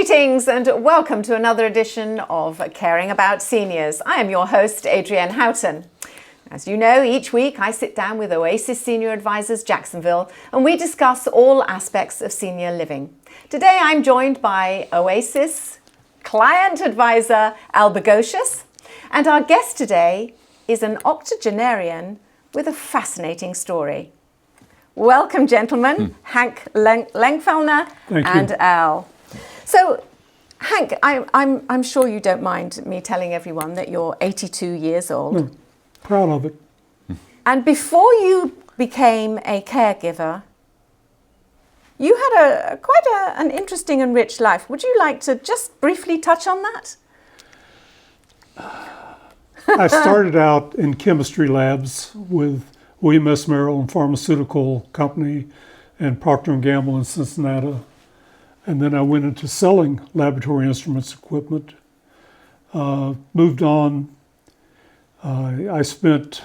Greetings and welcome to another edition of Caring About Seniors. I am your host, Adrienne Houghton. As you know, each week I sit down with Oasis Senior Advisors Jacksonville and we discuss all aspects of senior living. Today I'm joined by Oasis Client Advisor Al Begocious, and our guest today is an octogenarian with a fascinating story. Welcome, gentlemen, Hank Lengfelder and Al. So, Hank, I'm sure you don't mind me telling everyone that you're 82 years old. No, proud of it. And before you became a caregiver, you had quite an interesting and rich life. Would you like to just briefly touch on that? I started out in chemistry labs with William S. Merrill and Pharmaceutical Company and Procter & Gamble in Cincinnati. And then I went into selling laboratory instruments equipment. Moved on. I spent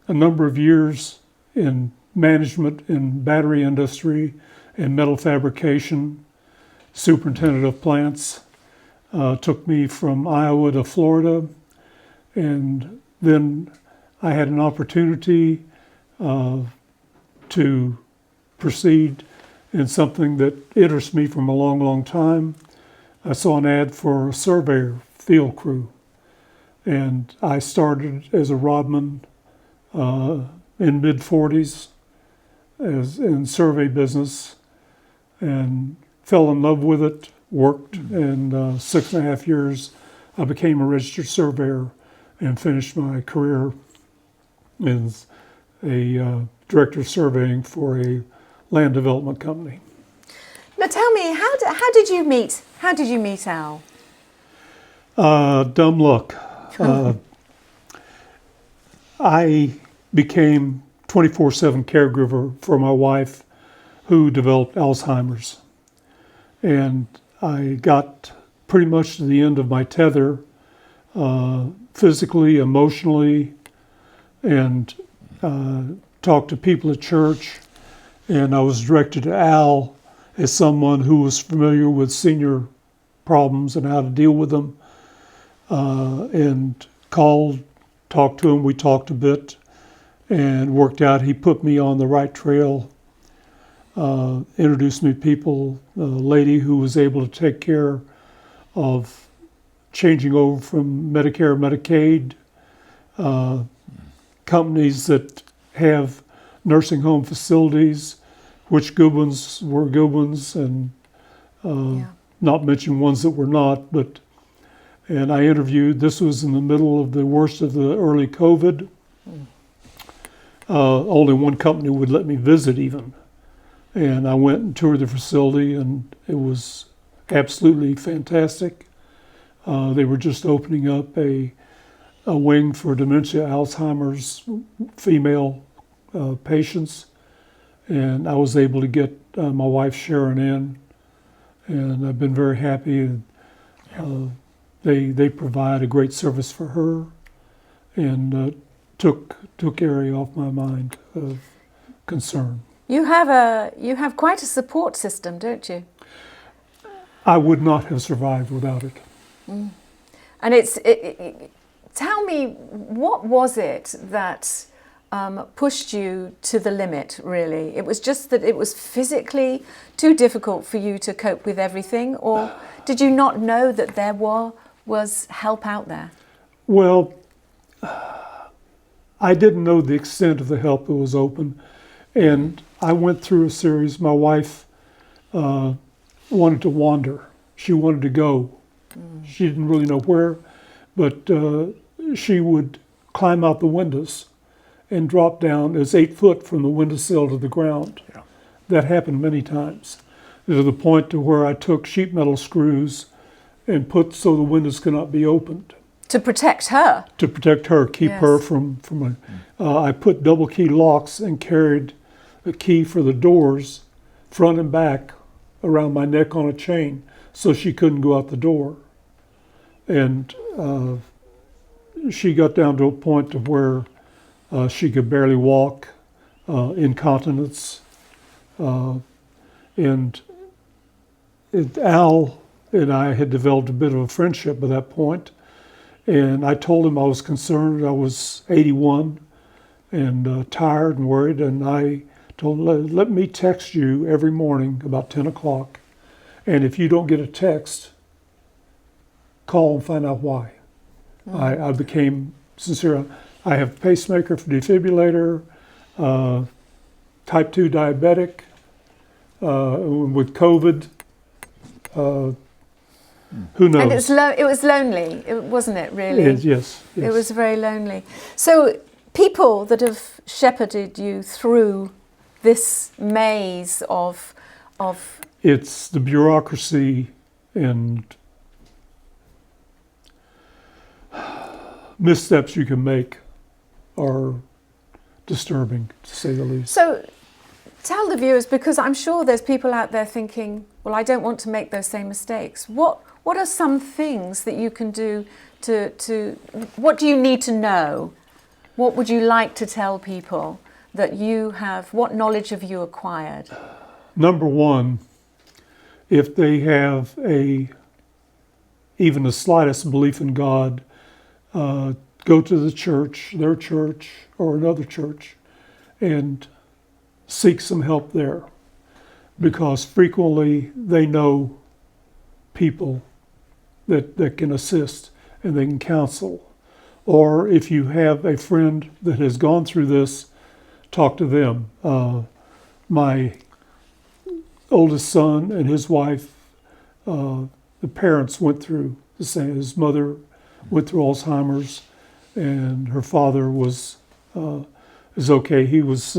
a number of years in management in battery industry and metal fabrication, superintendent of plants. Took me from Iowa to Florida. And then I had an opportunity to proceed in something that interests me from a long, long time. I saw an ad for a surveyor field crew, and I started as a rodman in mid-40s in survey business, and fell in love with it, worked, and 6.5 years I became a registered surveyor and finished my career as a director of surveying for a land development company. Now tell me, how did you meet? How did you meet Al? Dumb luck. I became 24/7 caregiver for my wife, who developed Alzheimer's, and I got pretty much to the end of my tether, physically, emotionally, and talked to people at church. And I was directed to Al as someone who was familiar with senior problems and how to deal with them. And talked to him, we talked a bit, and worked out. He put me on the right trail, introduced me to people, a lady who was able to take care of changing over from Medicare, Medicaid, companies that have nursing home facilities, which good ones were good ones, and not mention ones that were not. And I interviewed, this was in the middle of the worst of the early COVID. Only one company would let me visit even. And I went and toured the facility, and it was absolutely fantastic. They were just opening up a wing for dementia, Alzheimer's female patients, and I was able to get my wife Sharon in, and I've been very happy. They provide a great service for her, and took area off my mind of concern. You have quite a support system, don't you? I would not have survived without it. And tell me, what was it that pushed you to the limit, really? It was just that it was physically too difficult for you to cope with everything, or did you not know that there was help out there? Well, I didn't know the extent of the help that was open, and I went through a series. My wife wanted to wander. She wanted to go. She didn't really know where, but she would climb out the windows and drop down as 8 foot from the windowsill to the ground. Yeah. That happened many times, to the point to where I took sheet metal screws and put so the windows could not be opened. To protect her? To protect her, keep her from I put double key locks and carried a key for the doors, front and back, around my neck on a chain, so she couldn't go out the door. And she got down to a point to where she could barely walk, incontinence, and Al and I had developed a bit of a friendship by that point. And I told him I was concerned. I was 81 and tired and worried. And I told him, let me text you every morning about 10 o'clock. And if you don't get a text, call and find out why. I became sincere. I have a pacemaker for defibrillator, type 2 diabetic, with COVID. Who knows? And it was lonely, wasn't it, really? Yes. It was very lonely. So people that have shepherded you through this maze of It's the bureaucracy and missteps you can make are disturbing, to say the least. So tell the viewers, because I'm sure there's people out there thinking, well, I don't want to make those same mistakes. What are some things that you can do what do you need to know? What would you like to tell people that you have, what knowledge have you acquired? Number one, if they have even the slightest belief in God, go to the church, their church or another church, and seek some help there. Because frequently they know people that can assist and they can counsel. Or if you have a friend that has gone through this, talk to them. My oldest son and his wife, the parents went through the same. His mother went through Alzheimer's, and her father is okay. He was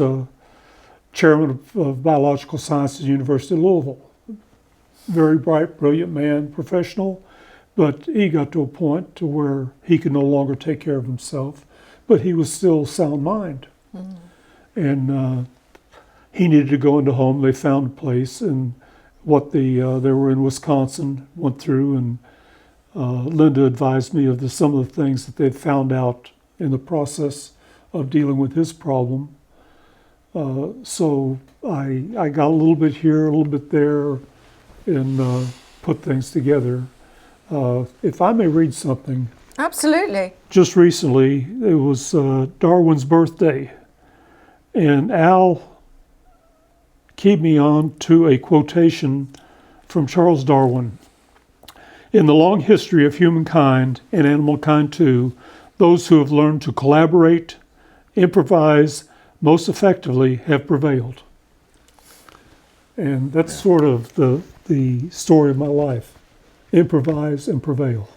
chairman of biological sciences at the University of Louisville. Very bright, brilliant man, professional, but he got to a point to where he could no longer take care of himself, but he was still sound mind. And he needed to go into home. They found a place, and they were in Wisconsin, went through, and Linda advised me of some of the things that they'd found out in the process of dealing with his problem. So I got a little bit here, a little bit there, and put things together. If I may read something. Absolutely. Just recently, it was Darwin's birthday, and Al keyed me on to a quotation from Charles Darwin. In the long history of humankind, and animal kind too, those who have learned to collaborate, improvise most effectively have prevailed. And that's sort of the story of my life. Improvise and prevail.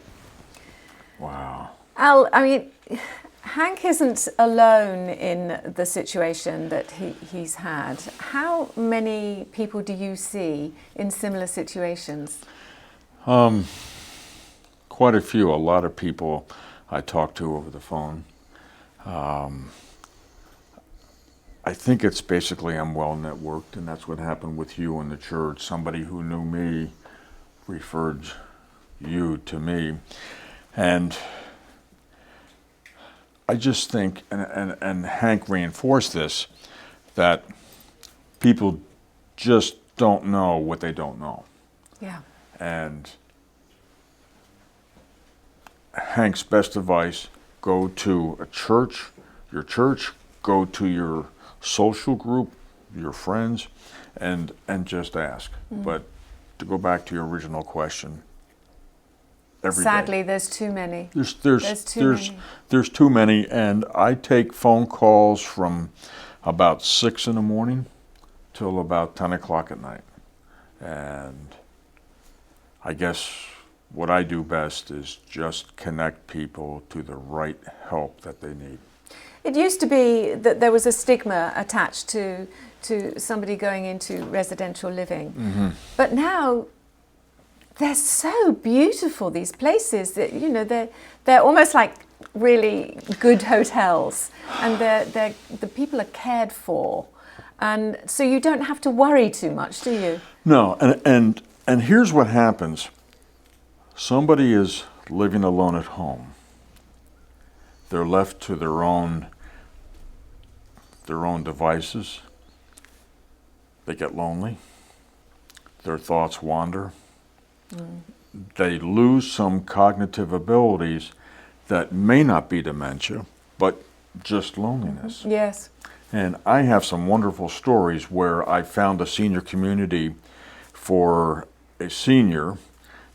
Wow. Al, I mean, Hank isn't alone in the situation that he's had. How many people do you see in similar situations? Quite a few. A lot of people I talk to over the phone. I think it's basically I'm well networked, and that's what happened with you in the church. Somebody who knew me referred you to me. And I just think, and Hank reinforced this, that people just don't know what they don't know. Yeah. And Hank's best advice, go to a church, your church, go to your social group, your friends, and just ask. But to go back to your original question, every Sadly, day. there's too many. There's too many, and I take phone calls from about 6 in the morning till about 10 o'clock at night. And I guess what I do best is just connect people to the right help that they need. It used to be that there was a stigma attached to somebody going into residential living. But now they're so beautiful, these places, that they're almost like really good hotels, and the people are cared for, and so you don't have to worry too much, do you? No, and here's what happens. Somebody is living alone at home. They're left to their own devices. They get lonely. Their thoughts wander. they lose some cognitive abilities that may not be dementia, but just loneliness. Yes. And I have some wonderful stories where I found a senior community for a senior.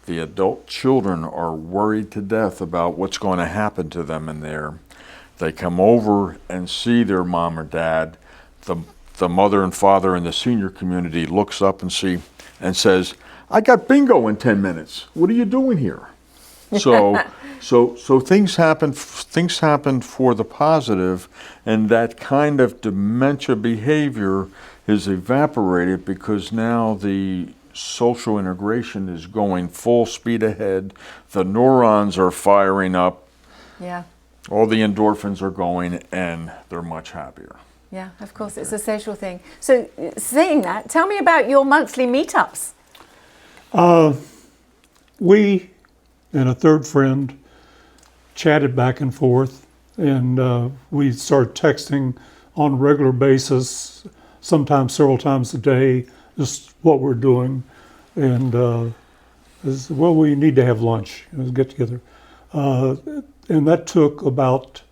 The adult children are worried to death about what's going to happen to them in there. They come over and see their mom or dad. The mother and father in the senior community looks up and says, "I got bingo in 10 minutes. What are you doing here?" So things happen for the positive, and that kind of dementia behavior is evaporated because now the social integration is going full speed ahead. The neurons are firing up. Yeah. All the endorphins are going, and they're much happier. Yeah, of course, it's a social thing. So, saying that, tell me about your monthly meetups. We and a third friend chatted back and forth, and we started texting on a regular basis, sometimes several times a day, just what we're doing. And well, we need to have lunch, get together. And that took about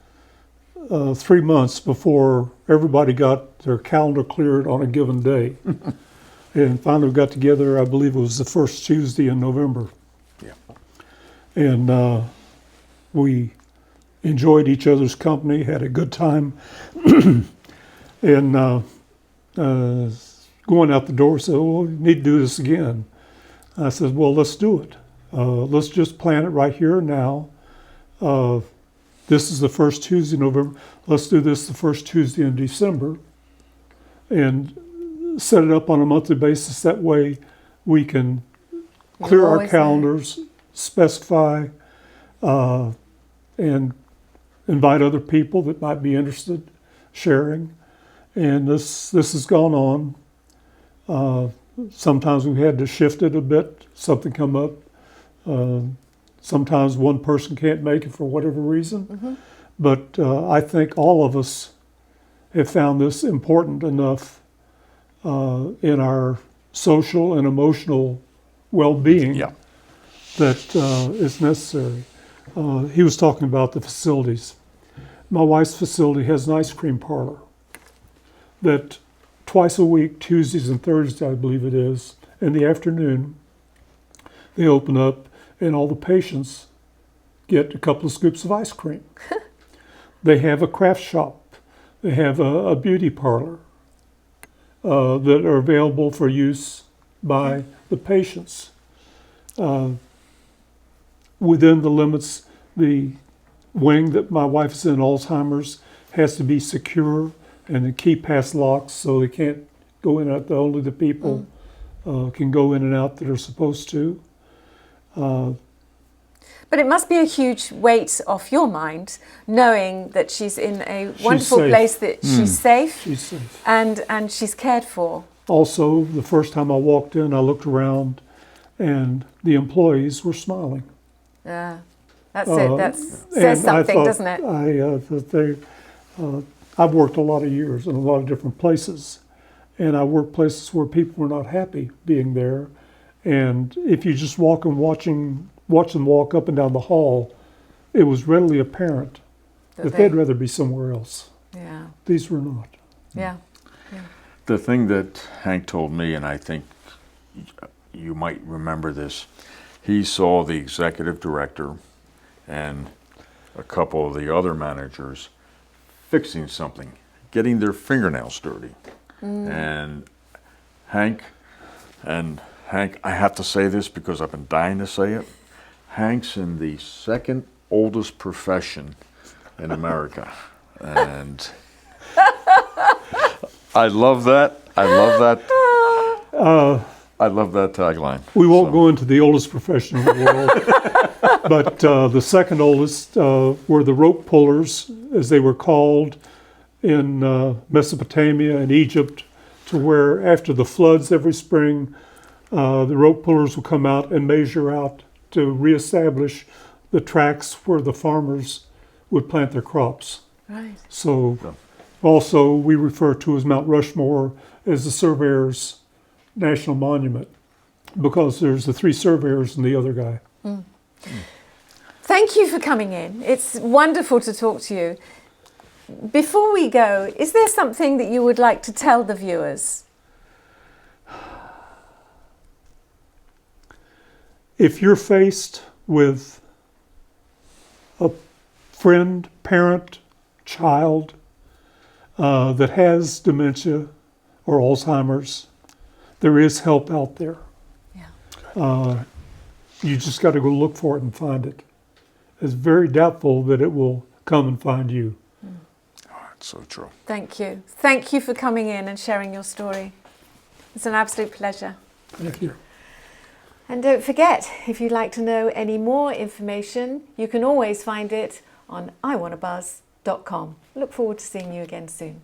3 months before everybody got their calendar cleared on a given day. And finally we got together, I believe it was the first Tuesday in November. Yeah. And we enjoyed each other's company, had a good time. And going out the door, said, "Well, we need to do this again." I said, "Well, let's do it. Let's just plan it right here and now. This is the first Tuesday in November. Let's do this the first Tuesday in December and set it up on a monthly basis. That way we can clear our always calendars, specify, and invite other people that might be interested, sharing." And this has gone on. Sometimes we had to shift it a bit, something come up. Sometimes one person can't make it for whatever reason. Mm-hmm. But I think all of us have found this important enough in our social and emotional well-being Yeah. that it's necessary. He was talking about the facilities. My wife's facility has an ice cream parlor that twice a week, Tuesdays and Thursdays, I believe it is, in the afternoon, they open up and all the patients get a couple of scoops of ice cream. They have a craft shop. They have a beauty parlor that are available for use by the patients. Within the limits, the wing that my wife is in, Alzheimer's, has to be secure, and the key pass locks so they can't go in and out. Only the people can go in and out that are supposed to. But it must be a huge weight off your mind, knowing that she's in a wonderful safe. place, that she's safe, She's safe. and she's cared for. Also, the first time I walked in, I looked around, and the employees were smiling. Yeah, that's it. That says And something, I thought, doesn't it? I've worked a lot of years in a lot of different places, and I worked places where people were not happy being there. And if you just watch them walk up and down the hall, it was readily apparent that they'd rather be somewhere else. Yeah, These were not. yeah. The thing that Hank told me, and I think you might remember this, he saw the executive director and a couple of the other managers fixing something, getting their fingernails dirty. And Hank, I have to say this because I've been dying to say it, Hank's in the second oldest profession in America. And I love that. I love that tagline. We won't go into the oldest profession in the world, but the second oldest were the rope pullers, as they were called in Mesopotamia and Egypt, to where after the floods every spring, the rope pullers would come out and measure out to reestablish the tracks where the farmers would plant their crops. Right. So also we refer to as Mount Rushmore as the Surveyor's National Monument. because there's the 3 surveyors and the other guy. Thank you for coming in. It's wonderful to talk to you. Before we go, is there something that you would like to tell the viewers? If you're faced with a friend, parent, child that has dementia or Alzheimer's, there is help out there. Yeah. You just got to go look for it and find it. It's very doubtful that it will come and find you. Oh, that's so true. Thank you. Thank you for coming in and sharing your story. It's an absolute pleasure. Thank you. And don't forget, if you'd like to know any more information, you can always find it on iwannabuzz.com. Look forward to seeing you again soon.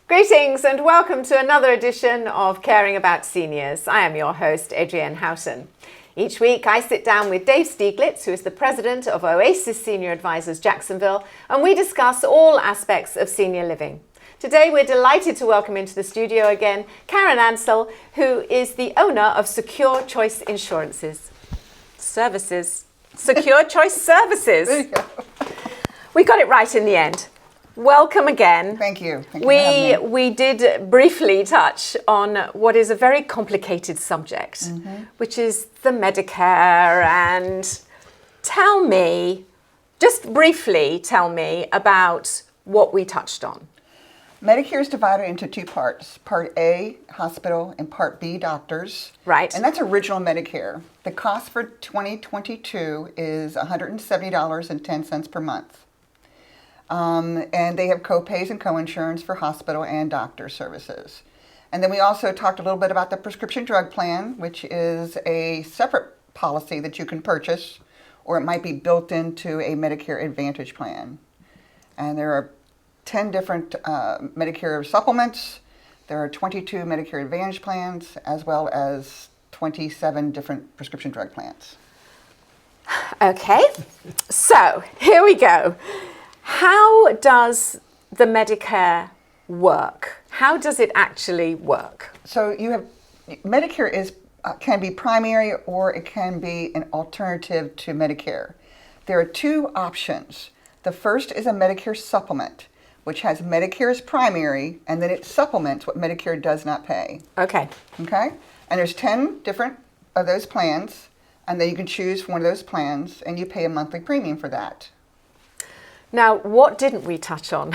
Greetings and welcome to another edition of Caring About Seniors. I am your host, Adrienne Houghton. Each week I sit down with Dave Stieglitz, who is the president of Oasis Senior Advisors Jacksonville, and we discuss all aspects of senior living. Today we're delighted to welcome into the studio again Karen Ansell, who is the owner of Secure Choice Insurances. Services. Secure Choice Services. There you go. We got it right in the end. Welcome again. Thank you. Thank you for having me. We did briefly touch on what is a very complicated subject, which is the Medicare. And tell me, just briefly tell me about what we touched on. Medicare is divided into 2 parts. Part A, hospital, and Part B, doctors. Right. And that's original Medicare. The cost for 2022 is $170.10 per month. And they have co-pays and co-insurance for hospital and doctor services. And then we also talked a little bit about the prescription drug plan, which is a separate policy that you can purchase, or it might be built into a Medicare Advantage plan. And there are 10 different Medicare supplements. There are 22 Medicare Advantage plans, as well as 27 different prescription drug plans. Okay, so here we go. How does the Medicare work? How does it actually work? So you have Medicare is can be primary or it can be an alternative to Medicare. There are 2 options. The first is a Medicare supplement, which has Medicare as primary, and then it supplements what Medicare does not pay. Okay. Okay? And there's 10 different of those plans, and then you can choose one of those plans, and you pay a monthly premium for that. Now, what didn't we touch on?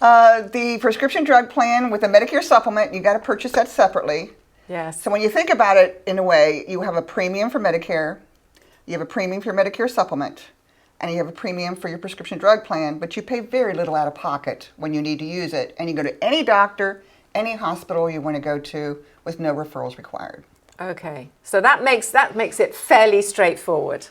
The prescription drug plan with a Medicare supplement, you got to purchase that separately. Yes. So when you think about it in a way, you have a premium for Medicare, you have a premium for your Medicare supplement, and you have a premium for your prescription drug plan, but you pay very little out of pocket when you need to use it. And you go to any doctor, any hospital you want to go to with no referrals required. Okay, so that makes it fairly straightforward.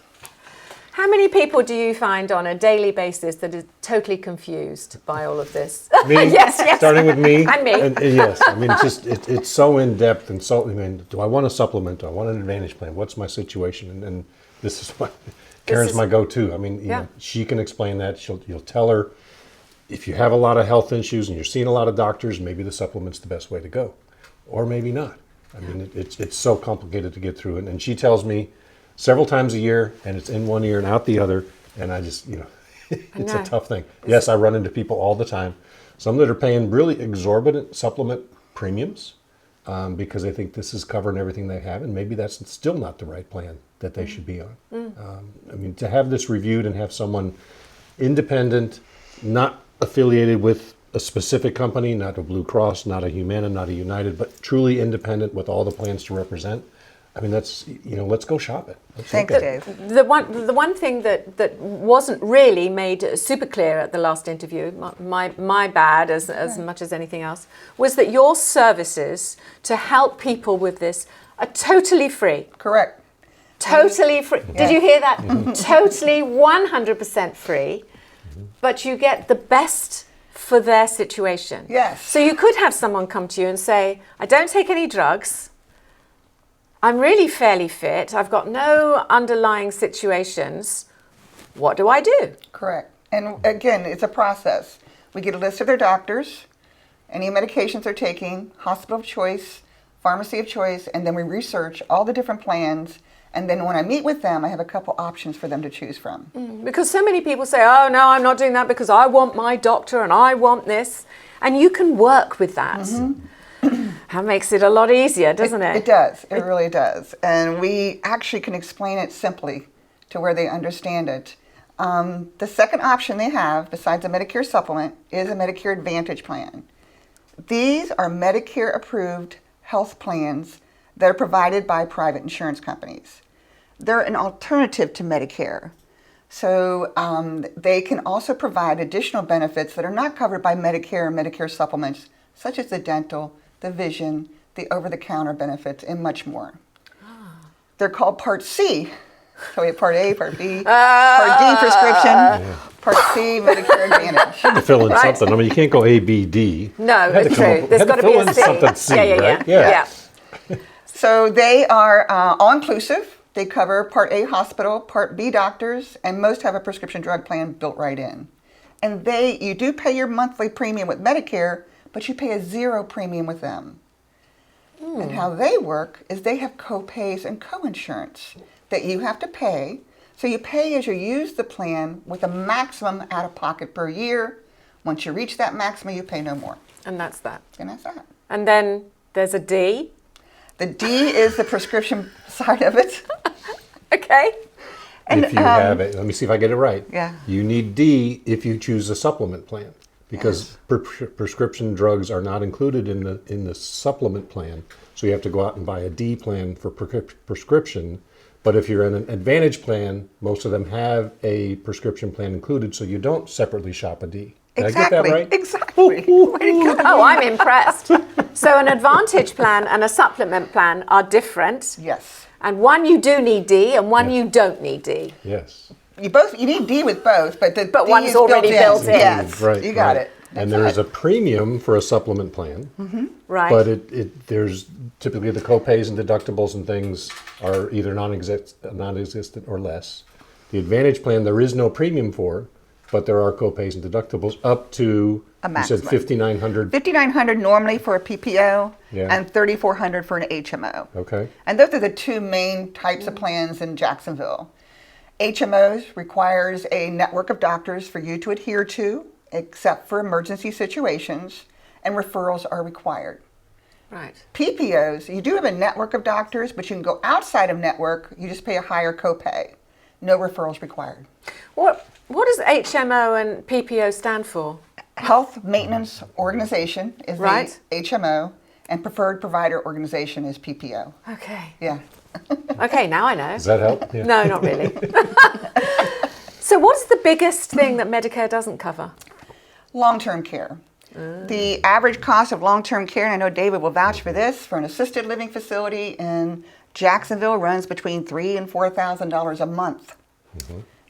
How many people do you find on a daily basis that is totally confused by all of this? Me? Yes. Starting with me? And me. Yes, I mean, it's so in-depth and so, I mean, do I want a supplement? Do I want an Advantage plan? What's my situation? And this is what, Karen's my go-to. I mean, you know, she can explain that. You'll tell her, if you have a lot of health issues and you're seeing a lot of doctors, maybe the supplement's the best way to go. Or maybe not. I mean, it's so complicated to get through it. And she tells me several times a year, and it's in one ear and out the other, and I just, you know, it's a tough thing. Yes, I run into people all the time, some that are paying really exorbitant supplement premiums because they think this is covering everything they have, and maybe that's still not the right plan that they should be on. I mean, to have this reviewed and have someone independent, not affiliated with a specific company, not a Blue Cross, not a Humana, not a United, but truly independent with all the plans to represent, I mean, that's, you know, let's go shop it. Thanks, Dave. The one thing that wasn't really made super clear at the last interview, my bad as much as anything else, was that your services to help people with this are totally free. Correct. Totally free. Did you hear that? Totally 100% free, but you get the best for their situation. Yes. So you could have someone come to you and say, I don't take any drugs. I'm really fairly fit. I've got no underlying situations. What do I do? Correct. And again, it's a process. We get a list of their doctors, any medications they're taking, hospital of choice, pharmacy of choice, and then we research all the different plans. And then when I meet with them, I have a couple options for them to choose from. Because so many people say, oh, no, I'm not doing that because I want my doctor and I want this. And you can work with that. That makes it a lot easier, doesn't it? It does. It really does. And we actually can explain it simply to where they understand it. The second option they have, besides a Medicare supplement, is a Medicare Advantage plan. These are Medicare-approved health plans that are provided by private insurance companies. They're an alternative to Medicare. So they can also provide additional benefits that are not covered by Medicare and Medicare supplements, such as the dental, the vision, the over-the-counter benefits, and much more. They're called Part C. So we have Part A, Part B, Part D prescription, Part C Medicare Advantage. To fill in something. I mean, you can't go A, B, D. No, it's true. There's got to be a C. Something C, right? Yeah. So they are all-inclusive. They cover Part A hospital, Part B doctors, and most have a prescription drug plan built right in. And you do pay your monthly premium with Medicare, but you pay a zero premium with them. And how they work is they have co-pays and co-insurance that you have to pay. So you pay as you use the plan with a maximum out-of-pocket per year. Once you reach that maximum, you pay no more. And that's that. And that's that. And then there's a D. The D is the prescription side of it. Okay. And, If you have it, let me see if I get it right. Yeah. You need D if you choose a supplement plan, because prescription drugs are not included in the supplement plan. So you have to go out and buy a D plan for prescription. But if you're in an Advantage plan, most of them have a prescription plan included, so you don't separately shop a D. Did Exactly. I get that right? Exactly. Way to go. Oh, I'm impressed. So an Advantage plan and a supplement plan are different. Yes. And one you do need D and one you don't need D. Yes. You need D with both, but the But D one's is already built in. Yes, Right. you got right. it. And That's there's it. a premium for a supplement plan, Right. but there's typically the co-pays and deductibles and things are either non-existent or less. The Advantage plan there is no premium for, but there are co-pays and deductibles up to A you said maximum. $5,900. $5,900 normally for a PPO Yeah. and $3,400 for an HMO. Okay. And those are the two main types of plans in Jacksonville. HMOs requires a network of doctors for you to adhere to, except for emergency situations, and referrals are required. Right. PPOs, you do have a network of doctors, but you can go outside of network, you just pay a higher copay. No referrals required. What does HMO and PPO stand for? Health Maintenance Organization is Right. the HMO, and Preferred Provider Organization is PPO. Okay. Yeah. Okay, now I know. Does that help? Yeah. No, not really. So what's the biggest thing that Medicare doesn't cover? Long-term care. The average cost of long-term care, and I know David will vouch for this, for an assisted living facility in Jacksonville runs between $3,000 and $4,000 a month.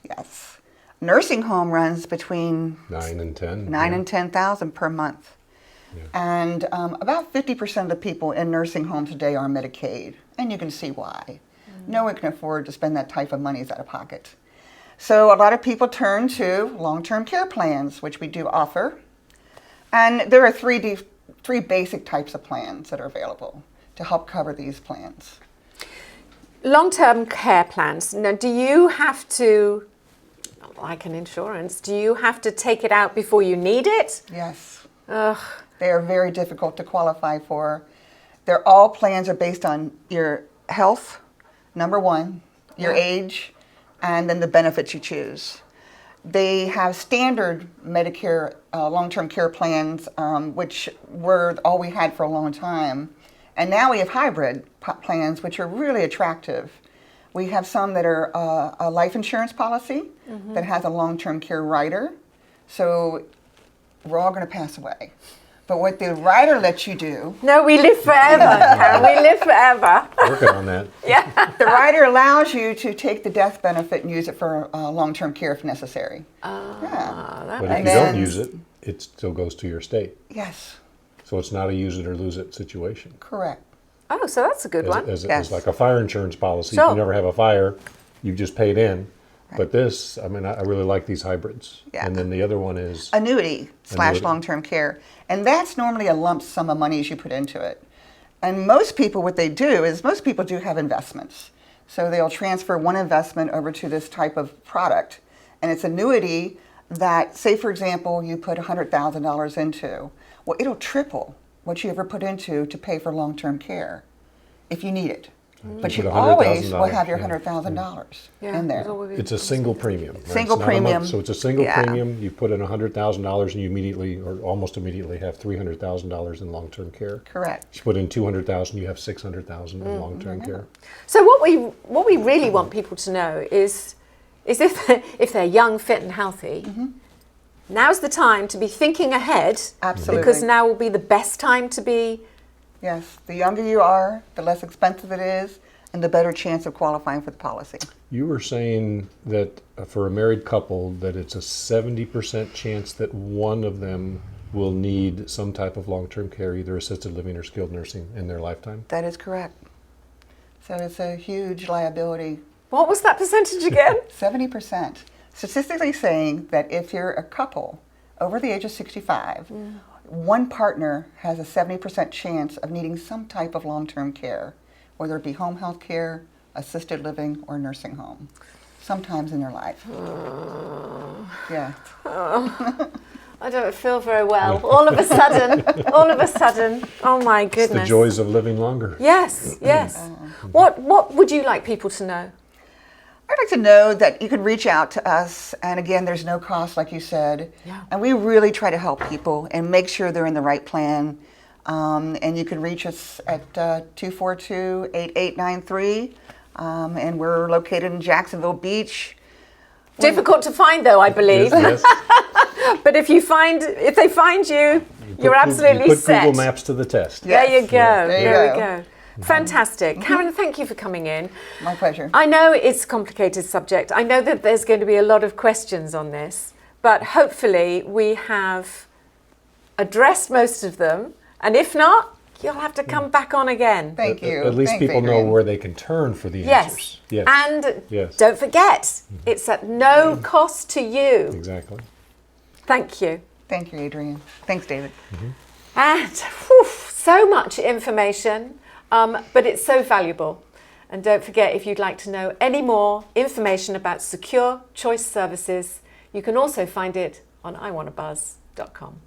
Yes. Nursing home runs between 9 and 10. $9,000 and $10,000 per month. And about 50% of the people in nursing homes today are Medicaid, and you can see why. No one can afford to spend that type of money out of pocket. So a lot of people turn to long-term care plans, which we do offer. And there are three basic types of plans that are available to help cover these plans. Long-term care plans. Now, do you have to, like an insurance, do you have to take it out before you need it? Yes. Ugh. They are very difficult to qualify for. All plans are based on your health, number one, your age, and then the benefits you choose. They have standard Medicare long-term care plans, which were all we had for a long time. And now we have hybrid plans, which are really attractive. We have some that are a life insurance policy that has a long-term care rider. So we're all going to pass away. But what the rider lets you do, No, we live forever, Karen. We live forever. Working on that. the rider allows you to take the death benefit and use it for long-term care if necessary. That But if makes you then- don't use it, it still goes to your state. Yes, So it's not a use it or lose it situation. correct. Oh, so that's a good one. As Yes. like a fire insurance policy. Sure. If you never have a fire, you just paid in. But this, I mean, I really like these hybrids. Yeah. And then the other one is, Annuity / Annuity. long-term care. And that's normally a lump sum of money as you put into it. And most people, what they do is most people do have investments. So they'll transfer one investment over to this type of product. And it's annuity that, say for example, you put $100,000 into. Well, it'll triple what you ever put into to pay for long-term care if you need it. But you you put always will $100,000, have your yeah. $100,000 Yeah, in there. that's all we- it's a single premium. right? Single It's not a month- premium. So it's a single Yeah. premium. You put in $100,000 and you immediately, or almost immediately, have $300,000 in long-term care. Correct. You put in $200,000, you have $600,000 in long-term Mm-hmm. care. So what we really want people to know is if they're young, fit, and healthy, now's the time to be thinking ahead. Absolutely. Because now will be the best time to be. Yes, the younger you are, the less expensive it is, and the better chance of qualifying for the policy. You were saying that for a married couple, that it's a 70% chance that one of them will need some type of long-term care, either assisted living or skilled nursing, in their lifetime. That is correct. So it's a huge liability. What was that percentage again? 70%. Statistically saying that if you're a couple over the age of 65, one partner has a 70% chance of needing some type of long-term care, whether it be home health care, assisted living, or nursing home, sometimes in their life. Yeah. I don't feel very well. All of a sudden. Oh my It's goodness. the joys of living longer. Yes, yes. What would you like people to know? I'd like to know that you can reach out to us, and again, there's no cost, like you said. Yeah. And we really try to help people and make sure they're in the right plan. And you can reach us at 242-8893, and we're located in Jacksonville Beach. Difficult to find though, I believe. Yes. But if they find you, you're absolutely you put set. Google Maps to the test. There you Yes. go. There you There we go. go. Fantastic. Karen, thank you for coming in. My pleasure. I know it's a complicated subject. I know that there's going to be a lot of questions on this, but hopefully we have addressed most of them. And if not, you'll have to come back on again. Thank you. At least Thanks, people know Adrian. where they can turn for the Yes. answers. Yes. And Yes. don't forget, it's at no cost to you. Exactly. Thank you. Thank you, Adrian. Thanks, David. And whew, so much information, but it's so valuable. And don't forget, if you'd like to know any more information about secure choice services, you can also find it on iwannabuzz.com.